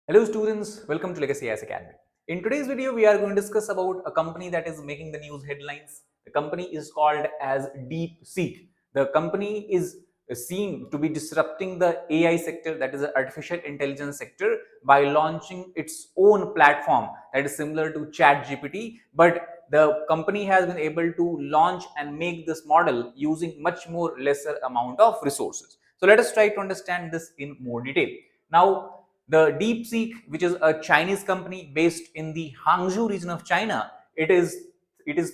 Hello students, welcome to Legacy IAS Academy. In today's video, we are going to discuss about a company that is making the news headlines. The company is called as DeepSeek. The company is seen to be disrupting the AI sector, that is the artificial intelligence sector, by launching its own platform that is similar to ChatGPT, but the company has been able to launch and make this model using much more lesser amount of resources. So let us try to understand this in more detail. Now, the DeepSeek, which is a Chinese company based in the Hangzhou region of China, it is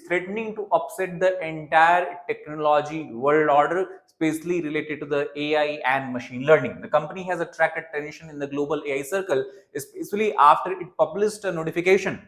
threatening to upset the entire technology world order, especially related to the AI and machine learning. The company has attracted attention in the global AI circle, especially after it published a notification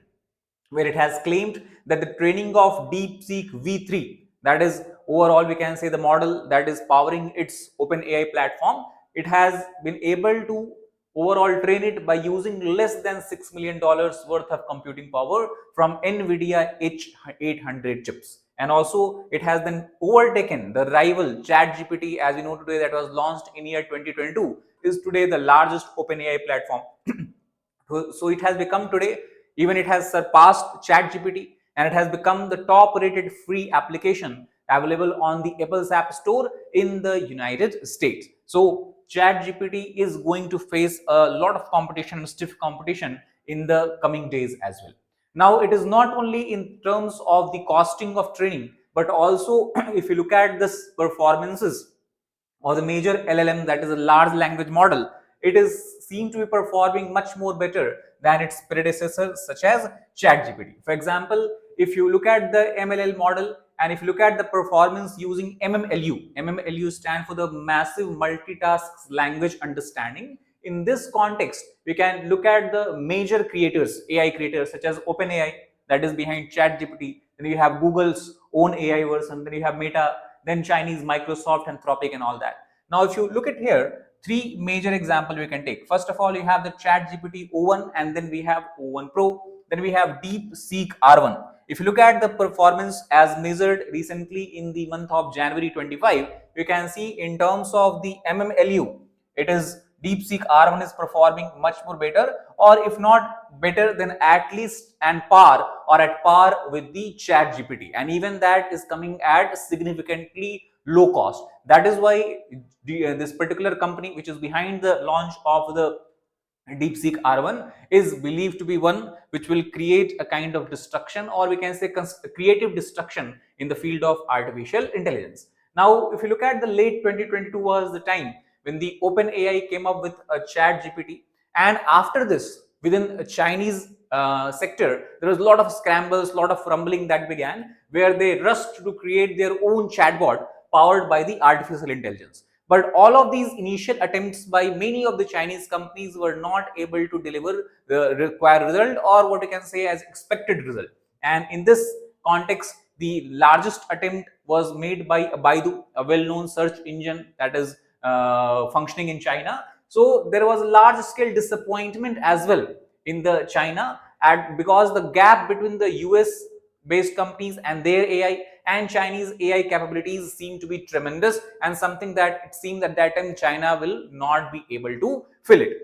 where it has claimed that the training of DeepSeek V3, that is overall we can say the model that is powering its OpenAI platform, it has been able to overall train it by using less than $6 million worth of computing power from NVIDIA H800 chips. And also it has then overtaken the rival ChatGPT, as we know today, that was launched in year 2022, is today the largest OpenAI platform. So it has become today, even it has surpassed ChatGPT, and it has become the top rated free application available on the Apple's App Store in the United States. So ChatGPT is going to face a lot of competition, stiff competition in the coming days as well. Now, it is not only in terms of the costing of training, but also if you look at this performances or the major LLM, that is a large language model, it is seen to be performing much more better than its predecessors such as ChatGPT. For example, if you look at the MLL model and if you look at the performance using MMLU stand for the Massive Multitask Language Understanding. In this context, we can look at the major creators, AI creators such as OpenAI, that is behind ChatGPT. Then you have Google's own AI version, then you have Meta, then Chinese Microsoft, Anthropic, and all that. Now, if you look at here, three major examples we can take. First of all, you have the ChatGPT O1, and then we have O1 Pro, then we have DeepSeek R1. If you look at the performance as measured recently in the month of January 25, you can see in terms of the MMLU, it is DeepSeek R1 is performing much more better, or if not better, then at least and par or at par with the ChatGPT, and even that is coming at significantly low cost. That is why this particular company, which is behind the launch of the DeepSeek R1, is believed to be one which will create a kind of destruction, or we can say creative destruction in the field of artificial intelligence. Now, if you look at the late 2022 was the time when the OpenAI came up with a ChatGPT, and after this, within a Chinese sector, there was a lot of scrambles, a lot of rumbling that began, where they rushed to create their own chatbot powered by the artificial intelligence. But all of these initial attempts by many of the Chinese companies were not able to deliver the required result, or what you can say as expected result. And in this context, the largest attempt was made by Baidu, a well-known search engine that is functioning in China. So there was a large-scale disappointment as well in the China, because the gap between the US based companies and their AI and Chinese AI capabilities seem to be tremendous, and something that it seemed at that time China will not be able to fill it.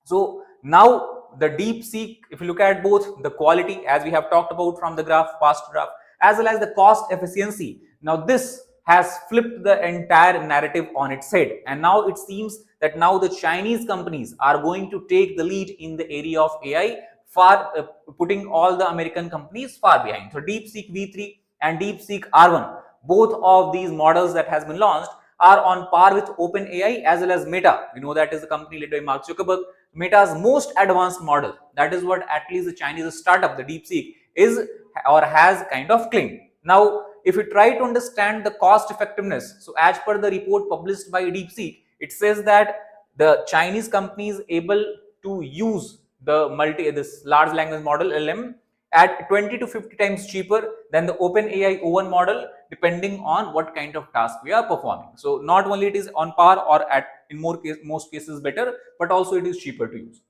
So now the DeepSeek, if you look at both the quality, as we have talked about from the past graph, as well as the cost efficiency, now this has flipped the entire narrative on its head, and now it seems that now the Chinese companies are going to take the lead in the area of AI, far putting all the American companies far behind. So DeepSeek V3 and DeepSeek R1, both of these models that has been launched are on par with OpenAI as well as Meta. We know that is the company led by Mark Zuckerberg. Meta's most advanced model. That is what at least the Chinese startup, the DeepSeek, is or has kind of claimed. Now, if you try to understand the cost effectiveness, so as per the report published by DeepSeek, it says that the Chinese company is able to use this large language model LM at 20 to 50 times cheaper than the OpenAI O1 model, depending on what kind of task we are performing. So not only it is on par or at in most cases better, but also it is cheaper to use.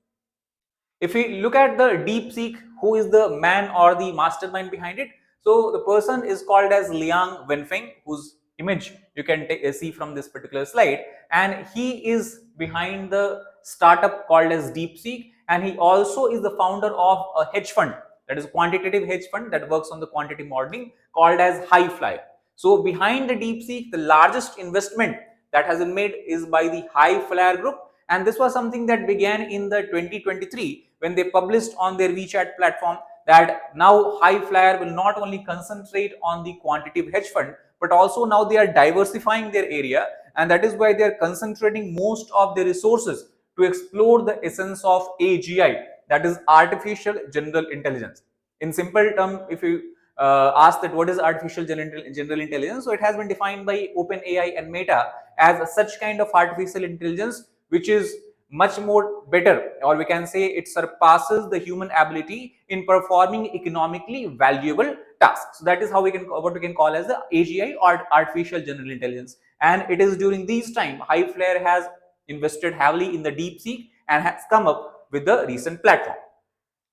If we look at the DeepSeek, who is the man or the mastermind behind it? So the person is called as Liang Wenfeng, whose image you can see from this particular slide, and he is behind the startup called as DeepSeek, and he also is the founder of a hedge fund, that is a quantitative hedge fund that works on the quantity modeling, called as Highflyer. So behind the DeepSeek, the largest investment that has been made is by the Highflyer group, and this was something that began in the 2023 when they published on their WeChat platform that now Highflyer will not only concentrate on the quantitative hedge fund, but also now they are diversifying their area, and that is why they are concentrating most of their resources to explore the essence of AGI, that is artificial general intelligence. In simple term, if you ask that what is artificial general intelligence, so it has been defined by OpenAI and Meta as such kind of artificial intelligence which is much more better, or we can say it surpasses the human ability in performing economically valuable tasks. So that is how we can, what we can call as the AGI, or artificial general intelligence. And it is during these time Highflyer has invested heavily in the DeepSeek and has come up with the recent platform.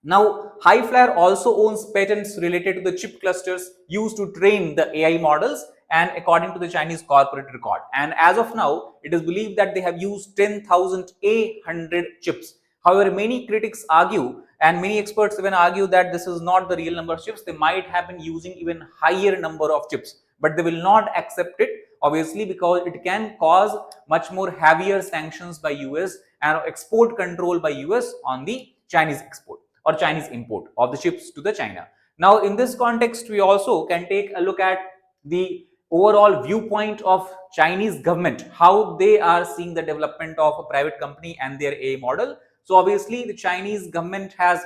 Now, Highflyer also owns patents related to the chip clusters used to train the AI models, and according to the Chinese corporate record. And as of now, it is believed that they have used 10,800 chips. However, many critics argue, and many experts even argue, that this is not the real number of chips. They might have been using even higher number of chips, but they will not accept it, obviously, because it can cause much more heavier sanctions by US and export control by US on the Chinese export or Chinese import of the chips to the China. Now, in this context, we also can take a look at the overall viewpoint of Chinese government, how they are seeing the development of a private company and their AI model. So obviously, the Chinese government has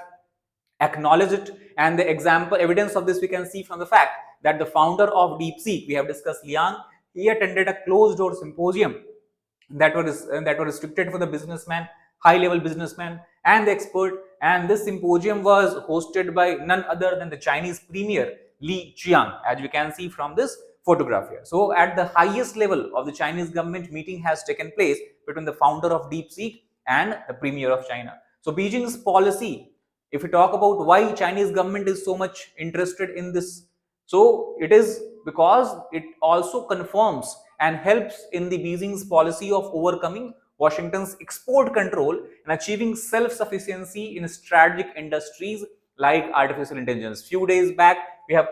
acknowledged it, and the example evidence of this we can see from the fact that the founder of DeepSeek, we have discussed, Liang, he attended a closed door symposium that was restricted for the businessman, high level businessman and the expert, and this symposium was hosted by none other than the Chinese premier Li Qiang, as we can see from this photograph here. So at the highest level of the Chinese government, meeting has taken place between the founder of DeepSeek and the premier of China. So Beijing's policy, if we talk about why Chinese government is so much interested in this, so it is because it also confirms and helps in the Beijing's policy of overcoming Washington's export control and achieving self-sufficiency in strategic industries like artificial intelligence. Few days back, we have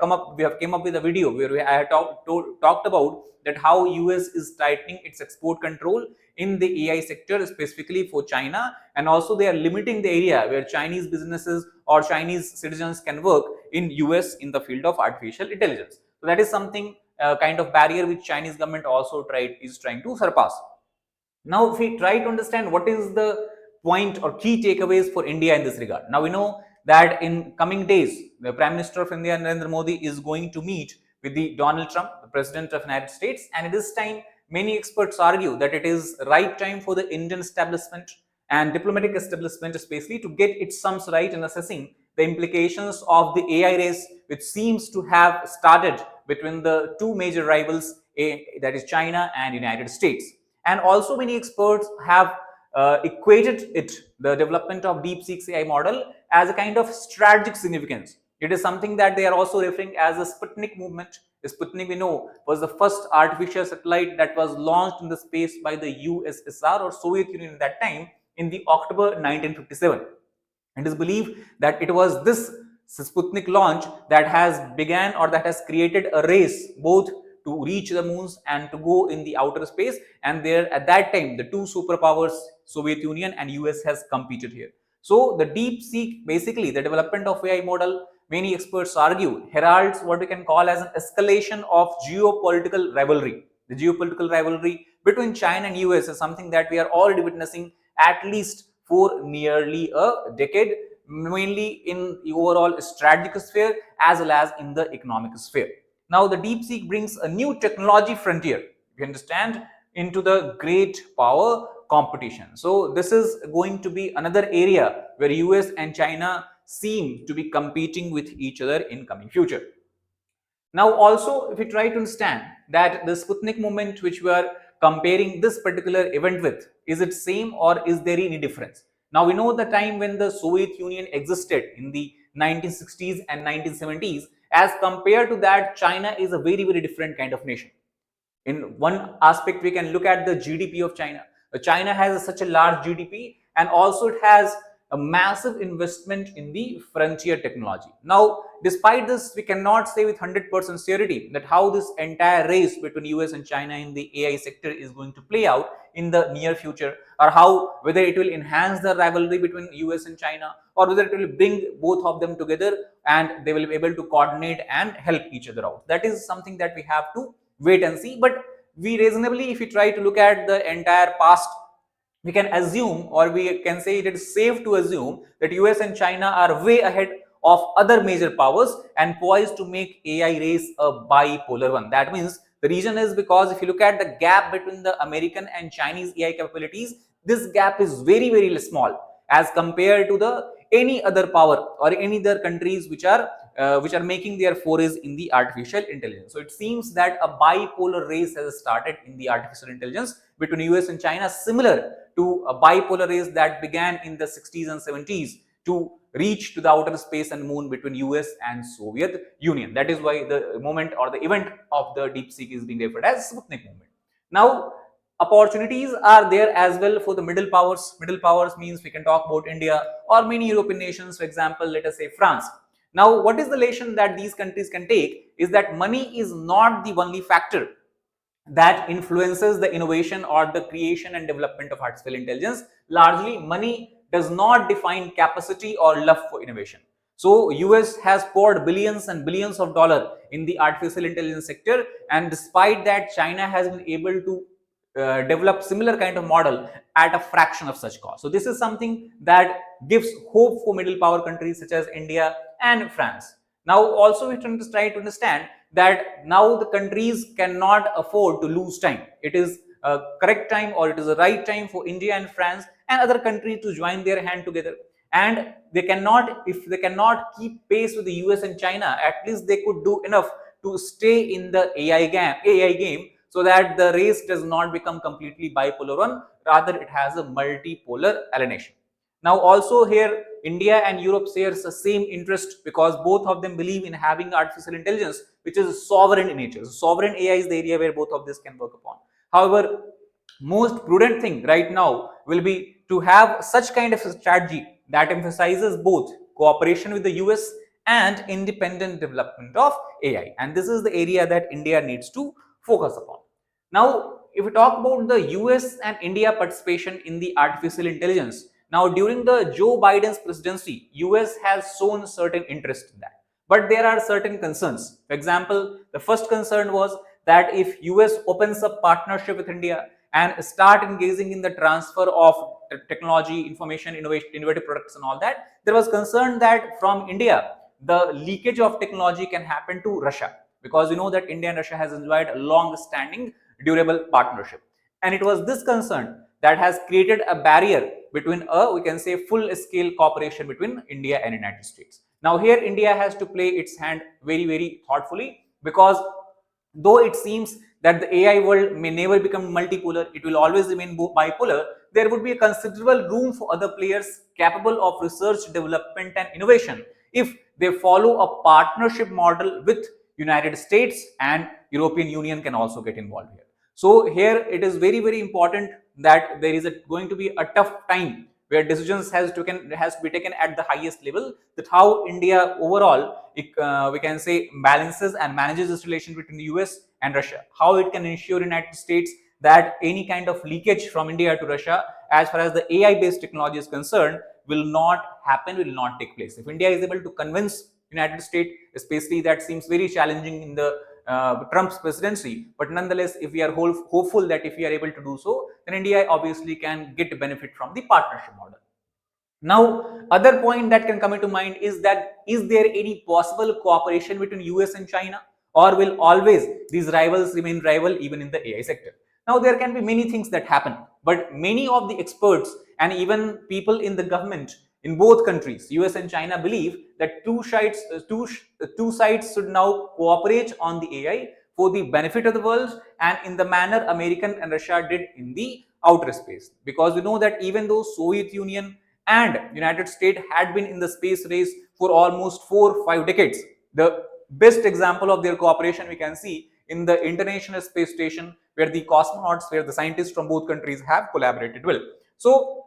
came up with a video where I had talked about that how US is tightening its export control in the AI sector, specifically for China, and also they are limiting the area where Chinese businesses or Chinese citizens can work in US in the field of artificial intelligence. So that is something kind of barrier which Chinese government also is trying to surpass. Now, if we try to understand what is the point or key takeaways for India in this regard. Now, we know that in coming days, the Prime Minister of India, Narendra Modi, is going to meet with the Donald Trump, the President of the United States, and at this time, many experts argue that it is right time for the Indian establishment and diplomatic establishment especially to get its sums right in assessing the implications of the AI race, which seems to have started between the two major rivals, that is China and United States. And also many experts have equated it, the development of DeepSeek's AI model, as a kind of strategic significance. It is something that they are also referring as the Sputnik movement. The Sputnik, we know, was the first artificial satellite that was launched in the space by the USSR or Soviet Union at that time in the October 1957. It is believed that it was this Sputnik launch that has began or that has created a race both to reach the moons and to go in the outer space, and there at that time the two superpowers, Soviet Union and US, has competed here. So the DeepSeek, basically the development of AI model, many experts argue, heralds what we can call as an escalation of geopolitical rivalry. The geopolitical rivalry between China and US is something that we are already witnessing at least for nearly a decade, mainly in the overall strategic sphere as well as in the economic sphere. Now, the DeepSeek brings a new technology frontier, you understand, into the great power competition. So, this is going to be another area where US and China seem to be competing with each other in coming future. Now, also, if we try to understand that the Sputnik movement, which we are comparing this particular event with, is it same or is there any difference? Now, we know the time when the Soviet Union existed in the 1960s and 1970s, as compared to that, China is a very, very different kind of nation. In one aspect, we can look at the GDP of China. China has such a large GDP, and also it has a massive investment in the frontier technology. Now, despite this, we cannot say with 100% certainty that how this entire race between US and China in the AI sector is going to play out in the near future, or how whether it will enhance the rivalry between US and China, or whether it will bring both of them together and they will be able to coordinate and help each other out. That is something that we have to wait and see. But we reasonably, if we try to look at the entire past, we can assume, or we can say it is safe to assume, that US and China are way ahead of other major powers and poised to make AI race a bipolar one. That means the reason is because if you look at the gap between the American and Chinese AI capabilities, this gap is very, very small as compared to the any other power or any other countries which are making their forays in the artificial intelligence. So it seems that a bipolar race has started in the artificial intelligence between US and China, similar to a bipolar race that began in the 60s and 70s to reach to the outer space and moon between US and Soviet Union. That is why the moment or the event of the DeepSeek is being referred as Sputnik movement. Now, opportunities are there as well for the middle powers. Middle powers means we can talk about India or many European nations, for example, let us say France. Now, what is the lesson that these countries can take is that money is not the only factor that influences the innovation or the creation and development of artificial intelligence. Largely, money does not define capacity or love for innovation. So, US has poured billions and billions of dollars in the artificial intelligence sector, and despite that, China has been able to develop similar kind of model at a fraction of such cost. So this is something that gives hope for middle power countries such as India and France. Now also we try to understand that now the countries cannot afford to lose time. It is a correct time, or it is the right time for India and France and other countries to join their hand together. And they cannot, if they cannot keep pace with the US and China, at least they could do enough to stay in the AI game, so that the race does not become completely bipolar one, rather it has a multipolar alienation. Now also here India and Europe shares the same interest, because both of them believe in having artificial intelligence which is sovereign in nature. So sovereign AI is the area where both of this can work upon. However, most prudent thing right now will be to have such kind of a strategy that emphasizes both cooperation with the US and independent development of AI. And this is the area that India needs to focus upon. Now, if we talk about the US and India participation in the artificial intelligence, now during the Joe Biden's presidency, US has shown certain interest in that. But there are certain concerns. For example, the first concern was that if US opens up partnership with India and start engaging in the transfer of technology, information, innovation, innovative products and all that, there was concern that from India, the leakage of technology can happen to Russia, because you know that India and Russia has enjoyed a long-standing durable partnership. And it was this concern that has created a barrier between we can say full-scale cooperation between India and United States. Now here India has to play its hand very, very thoughtfully, because though it seems that the AI world may never become multipolar, it will always remain bipolar, there would be a considerable room for other players capable of research, development and innovation if they follow a partnership model with United States, and European Union can also get involved here. So here it is very, very important that there is going to be a tough time where decisions has to be taken at the highest level, that how India overall we can say balances and manages this relation between the US and Russia, how it can ensure United States that any kind of leakage from India to Russia as far as the AI based technology is concerned will not happen, will not take place. If India is able to convince United States, especially, that seems very challenging in the Trump's presidency, but nonetheless, if we are hopeful that if we are able to do so, then India obviously can get benefit from the partnership model. Now, other point that can come into mind is that is there any possible cooperation between US and China, or will always these rivals remain rival even in the AI sector? Now, there can be many things that happen, but many of the experts and even people in the government in both countries, US and China, believe that two sides should now cooperate on the AI for the benefit of the world and in the manner American and Russia did in the outer space. Because we know that even though Soviet Union and United States had been in the space race for almost 4 or 5 decades, the best example of their cooperation we can see in the International Space Station, where the cosmonauts, where the scientists from both countries have collaborated well. So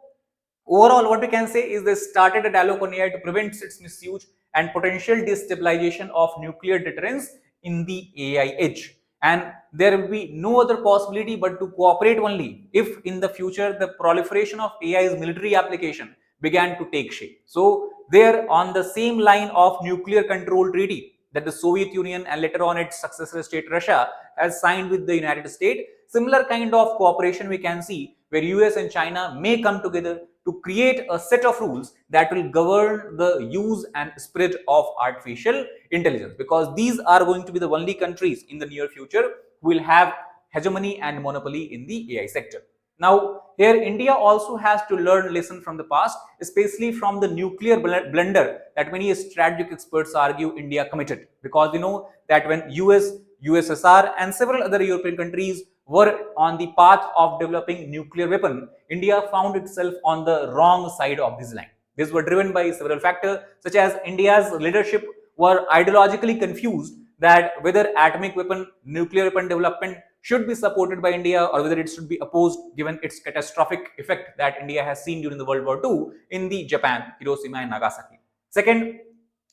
Overall, what we can say is they started a dialogue on AI to prevent its misuse and potential destabilization of nuclear deterrence in the AI age. And there will be no other possibility but to cooperate only if in the future the proliferation of AI's military application began to take shape. So they're on the same line of nuclear control treaty that the Soviet Union and later on its successor state Russia has signed with the United States. Similar kind of cooperation we can see where US and China may come together to create a set of rules that will govern the use and spread of artificial intelligence, because these are going to be the only countries in the near future who will have hegemony and monopoly in the AI sector. Now, here India also has to learn lesson from the past, especially from the nuclear blunder that many strategic experts argue India committed. Because you know that when US, USSR and several other European countries were on the path of developing nuclear weapon, India found itself on the wrong side of this line. These were driven by several factors, such as India's leadership were ideologically confused that whether atomic weapon, nuclear weapon development should be supported by India or whether it should be opposed given its catastrophic effect that India has seen during the World War II in the Japan, Hiroshima and Nagasaki. Second,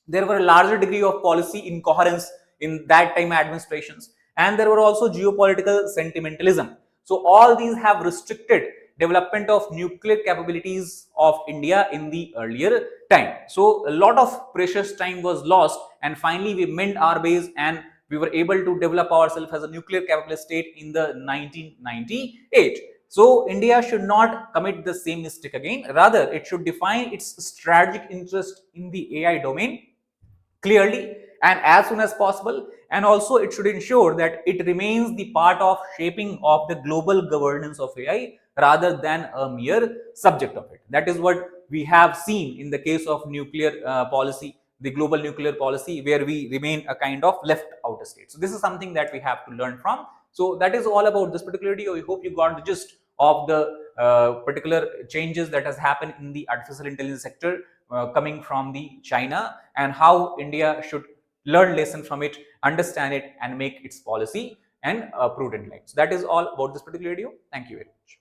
there were a larger degree of policy incoherence in that time administrations, and there were also geopolitical sentimentalism. So all these have restricted development of nuclear capabilities of India in the earlier time. So a lot of precious time was lost, and finally we mend our base and we were able to develop ourselves as a nuclear capable state in the 1998. So India should not commit the same mistake again. Rather, it should define its strategic interest in the AI domain clearly and as soon as possible, and also it should ensure that it remains the part of shaping of the global governance of AI rather than a mere subject of it. That is what we have seen in the case of nuclear policy, the global nuclear policy, where we remain a kind of left out state. So this is something that we have to learn from. So that is all about this particular video. I hope you got the gist of the particular changes that has happened in the artificial intelligence sector coming from the China, and how India should learn lesson from it, understand it and make its policy and prudent line. So that is all about this particular video. Thank you very much.